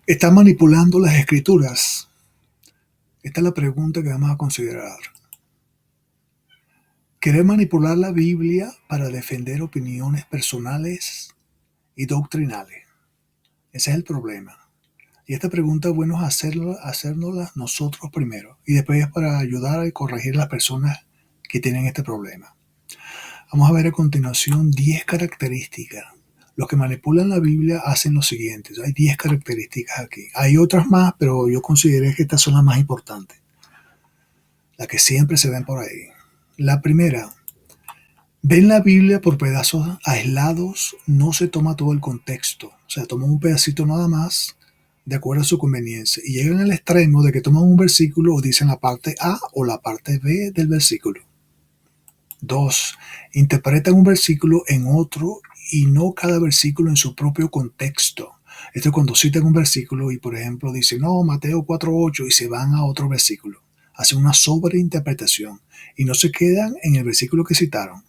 ¿Está manipulando las escrituras? Esta es la pregunta que vamos a considerar. ¿Querer manipular la Biblia para defender opiniones personales y doctrinales? Ese es el problema. Y esta pregunta es bueno hacérnosla nosotros primero y después es para ayudar a corregir a las personas que tienen este problema. Vamos a ver a continuación 10 características. Los que manipulan la Biblia hacen lo siguiente. Hay 10 características aquí. Hay otras más, pero yo consideré que estas son las más importantes. Las que siempre se ven por ahí. La primera, ven la Biblia por pedazos aislados, no se toma todo el contexto. O sea, toman un pedacito nada más de acuerdo a su conveniencia. Y llegan al extremo de que toman un versículo o dicen la parte A o la parte B del versículo. 2. Interpretan un versículo en otro y no cada versículo en su propio contexto. Esto es cuando citan un versículo y, por ejemplo, dicen, no, Mateo 4:8 y se van a otro versículo. Hacen una sobreinterpretación y no se quedan en el versículo que citaron.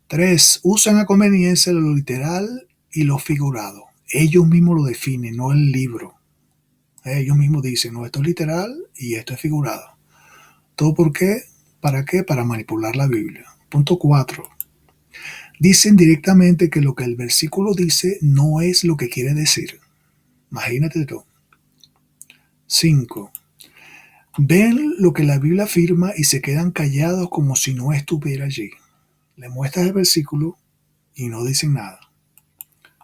3. Usan a conveniencia lo literal y lo figurado. Ellos mismos lo definen, no el libro. Ellos mismos dicen, no, esto es literal y esto es figurado. ¿Todo por qué? ¿Para qué? Para manipular la Biblia. Punto 4. Dicen directamente que lo que el versículo dice no es lo que quiere decir. Imagínate tú. 5. Ven lo que la Biblia afirma y se quedan callados como si no estuviera allí. Le muestras el versículo y no dicen nada.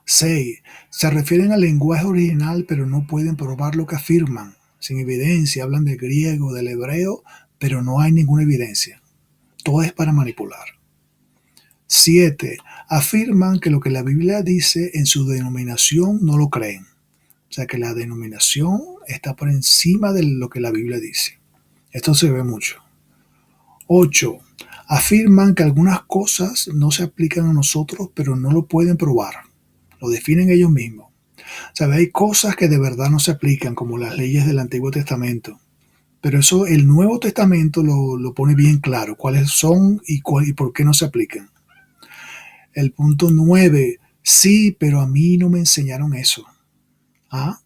6. Se refieren al lenguaje original pero no pueden probar lo que afirman. Sin evidencia, hablan del griego, del hebreo, pero no hay ninguna evidencia. Todo es para manipular. 7. Afirman que lo que la Biblia dice en su denominación no lo creen. O sea que la denominación está por encima de lo que la Biblia dice. Esto se ve mucho. 8. Afirman que algunas cosas no se aplican a nosotros, pero no lo pueden probar. Lo definen ellos mismos. ¿Sabe? Hay cosas que de verdad no se aplican, como las leyes del Antiguo Testamento. Pero eso el Nuevo Testamento lo pone bien claro, cuáles son y por qué no se aplican. El punto 9, sí, pero a mí no me enseñaron eso. ¿Ah?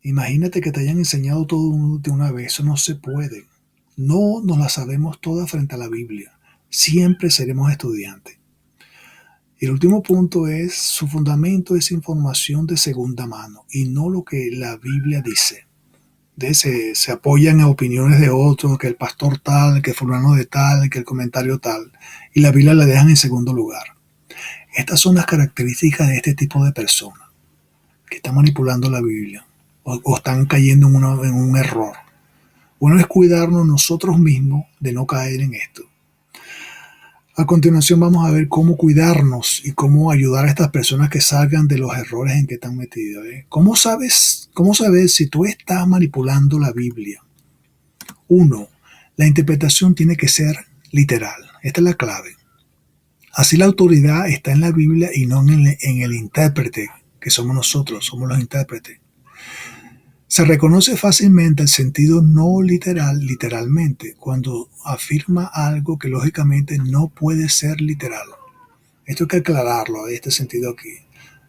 Imagínate que te hayan enseñado todo de una vez, eso no se puede. No nos la sabemos toda frente a la Biblia. Siempre seremos estudiantes. Y el último punto es, su fundamento es información de segunda mano y no lo que la Biblia dice. Se apoyan a opiniones de otros, que el pastor tal, que fulano de tal, que el comentario tal, y la Biblia la dejan en segundo lugar. Estas son las características de este tipo de personas que están manipulando la Biblia o están cayendo en un error. Bueno es cuidarnos nosotros mismos de no caer en esto. A continuación vamos a ver cómo cuidarnos y cómo ayudar a estas personas que salgan de los errores en que están metidos. ¿Cómo saber si tú estás manipulando la Biblia? 1. La interpretación tiene que ser literal. Esta es la clave. Así la autoridad está en la Biblia y no en el intérprete, que somos nosotros, somos los intérpretes. Se reconoce fácilmente el sentido no literal literalmente cuando afirma algo que lógicamente no puede ser literal. Esto hay que aclararlo, este sentido aquí.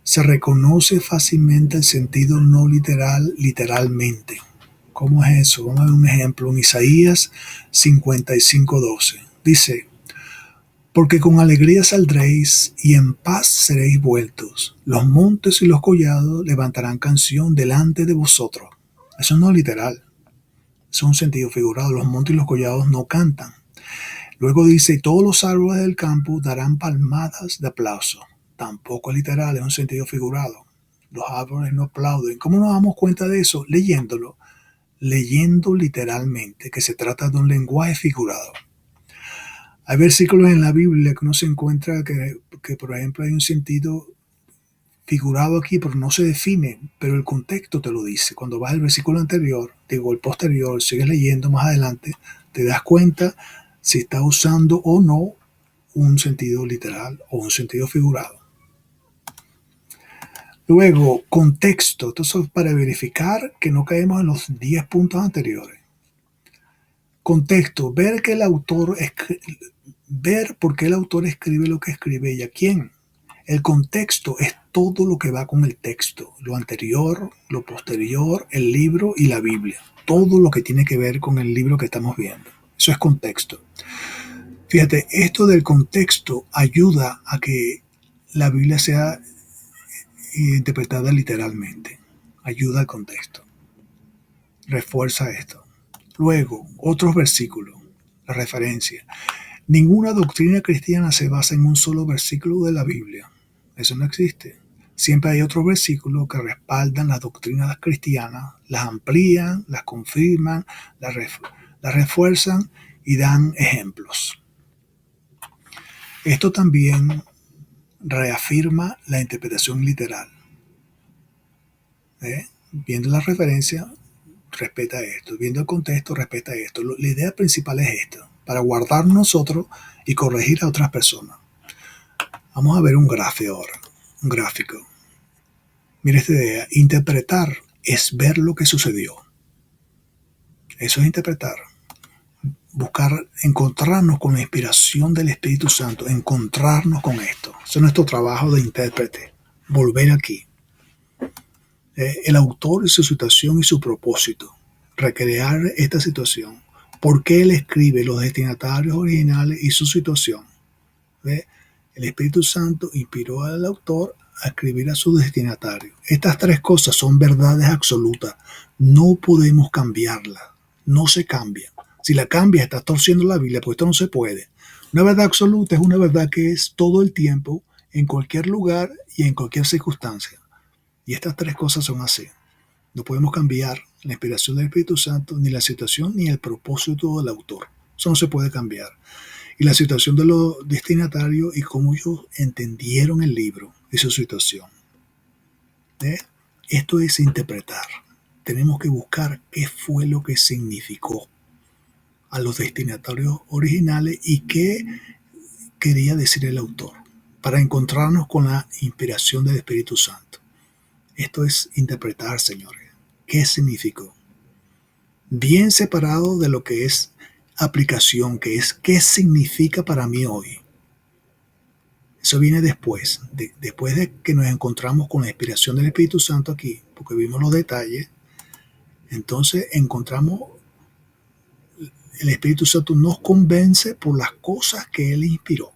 Se reconoce fácilmente el sentido no literal literalmente. ¿Cómo es eso? Vamos a ver un ejemplo. En Isaías 55:12 dice, porque con alegría saldréis y en paz seréis vueltos. Los montes y los collados levantarán canción delante de vosotros. Eso no es literal. Es un sentido figurado. Los montes y los collados no cantan. Luego dice, y todos los árboles del campo darán palmadas de aplauso. Tampoco es literal, es un sentido figurado. Los árboles no aplauden. ¿Cómo nos damos cuenta de eso? Leyéndolo. Leyendo literalmente, que se trata de un lenguaje figurado. Hay versículos en la Biblia que uno se encuentra que por ejemplo, hay un sentido figurado aquí, pero no se define, pero el contexto te lo dice. Cuando vas al versículo anterior, digo, el posterior, sigues leyendo más adelante, te das cuenta si está usando o no un sentido literal o un sentido figurado. Luego, contexto. Esto es para verificar que no caemos en los 10 puntos anteriores. Contexto. Ver por qué el autor escribe lo que escribe y a quién. El contexto es todo lo que va con el texto, lo anterior, lo posterior, el libro y la Biblia. Todo lo que tiene que ver con el libro que estamos viendo. Eso es contexto. Fíjate, esto del contexto ayuda a que la Biblia sea interpretada literalmente. Ayuda al contexto. Refuerza esto. Luego, otros versículos. La referencia. Ninguna doctrina cristiana se basa en un solo versículo de la Biblia. Eso no existe. Siempre hay otros versículos que respaldan las doctrinas cristianas, las amplían, las confirman, las refuerzan y dan ejemplos. Esto también reafirma la interpretación literal. Viendo la referencia, respeta esto. Viendo el contexto, respeta esto. La idea principal es esta, para guardar nosotros y corregir a otras personas. Vamos a ver un gráfico ahora. Un gráfico. Mira esta idea. Interpretar es ver lo que sucedió. Eso es interpretar. Buscar, encontrarnos con la inspiración del Espíritu Santo, encontrarnos con esto. Eso es nuestro trabajo de intérprete. Volver aquí. El autor y su situación y su propósito. Recrear esta situación. ¿Por qué él escribe los destinatarios originales y su situación? El Espíritu Santo inspiró al autor a escribir a su destinatario. Estas tres cosas son verdades absolutas. No podemos cambiarlas. No se cambia. Si la cambias, estás torciendo la Biblia, porque esto no se puede. Una verdad absoluta es una verdad que es todo el tiempo, en cualquier lugar y en cualquier circunstancia. Y estas tres cosas son así. No podemos cambiar la inspiración del Espíritu Santo, ni la situación, ni el propósito del autor. Eso no se puede cambiar. Y la situación de los destinatarios y cómo ellos entendieron el libro y su situación. Esto es interpretar. Tenemos que buscar qué fue lo que significó a los destinatarios originales y qué quería decir el autor, para encontrarnos con la inspiración del Espíritu Santo. Esto es interpretar, señores. ¿Qué significó? Bien separado de lo que es aplicación, que es qué significa para mí hoy. Eso viene después, después de que nos encontramos con la inspiración del Espíritu Santo aquí, porque vimos los detalles. Entonces encontramos, el Espíritu Santo nos convence por las cosas que Él inspiró.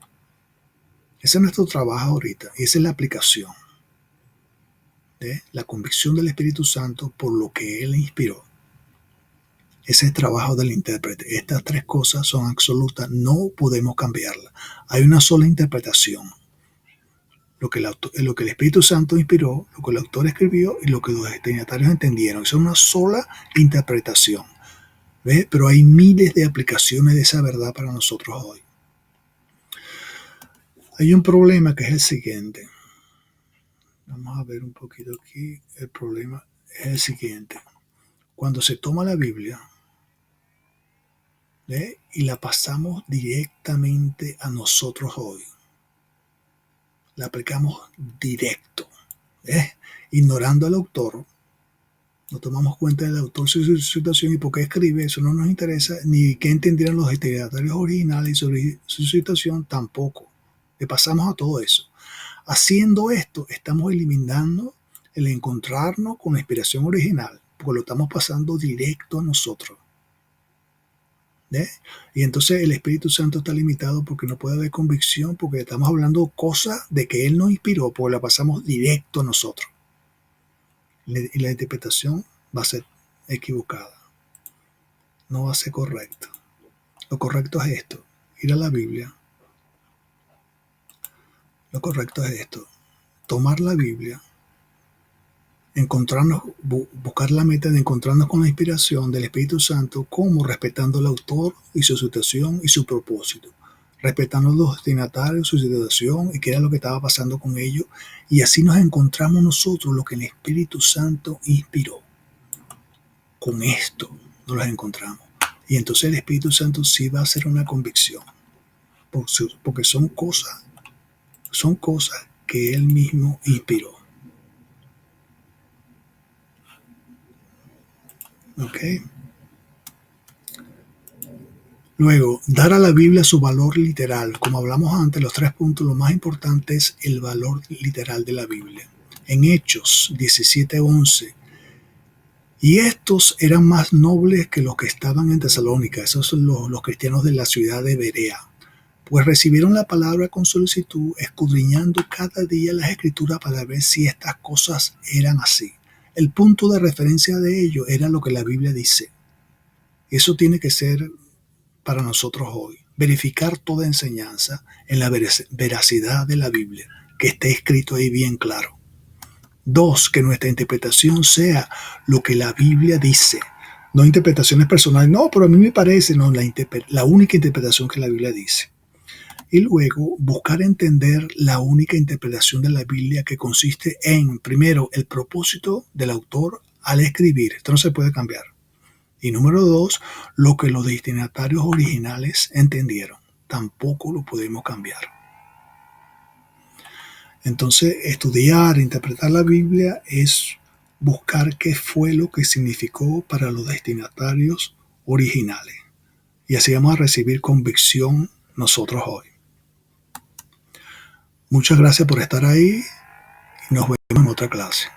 Ese es nuestro trabajo ahorita, y esa es la aplicación. La convicción del Espíritu Santo por lo que Él inspiró. Ese es el trabajo del intérprete. Estas tres cosas son absolutas, no podemos cambiarlas. Hay una sola interpretación. Lo que el Espíritu Santo inspiró, lo que el autor escribió y lo que los destinatarios entendieron. Eso es una sola interpretación. ¿Ves? Pero hay miles de aplicaciones de esa verdad para nosotros hoy. Hay un problema que es el siguiente. Vamos a ver un poquito aquí. El problema es el siguiente. Cuando se toma la Biblia, ¿ves? Y la pasamos directamente a nosotros hoy. La aplicamos directo. ¿Ves? Ignorando al autor. No tomamos cuenta del autor, su situación y por qué escribe. Eso no nos interesa. Ni qué entendieran los destinatarios originales sobre su situación tampoco. Le pasamos a todo eso. Haciendo esto, estamos eliminando el encontrarnos con la inspiración original, porque lo estamos pasando directo a nosotros. Y entonces el Espíritu Santo está limitado porque no puede haber convicción, porque estamos hablando cosas de que Él nos inspiró, porque la pasamos directo a nosotros. Y la interpretación va a ser equivocada. No va a ser correcta. Lo correcto es esto, ir a la Biblia. Lo correcto es esto, tomar la Biblia, encontrarnos, buscar la meta de encontrarnos con la inspiración del Espíritu Santo, como respetando al autor y su situación y su propósito, respetando a los destinatarios, su situación y qué era lo que estaba pasando con ellos, y así nos encontramos nosotros lo que el Espíritu Santo inspiró. Con esto nos los encontramos. Y entonces el Espíritu Santo sí va a hacer una convicción, porque son cosas que Él mismo inspiró. ¿Ok? Luego, dar a la Biblia su valor literal. Como hablamos antes, los 3 puntos, lo más importante es el valor literal de la Biblia. En Hechos 17:11, y estos eran más nobles que los que estaban en Tesalónica, esos son los cristianos de la ciudad de Berea, pues recibieron la palabra con solicitud, escudriñando cada día las escrituras para ver si estas cosas eran así. El punto de referencia de ello era lo que la Biblia dice. Eso tiene que ser para nosotros hoy. Verificar toda enseñanza en la veracidad de la Biblia, que esté escrito ahí bien claro. 2, que nuestra interpretación sea lo que la Biblia dice. No interpretaciones personales. No, pero a mí me parece, no, la única interpretación que la Biblia dice. Y luego buscar entender la única interpretación de la Biblia, que consiste en, primero, el propósito del autor al escribir. Esto no se puede cambiar. Y número 2, lo que los destinatarios originales entendieron. Tampoco lo podemos cambiar. Entonces, estudiar, interpretar la Biblia es buscar qué fue lo que significó para los destinatarios originales. Y así vamos a recibir convicción nosotros hoy. Muchas gracias por estar ahí y nos vemos en otra clase.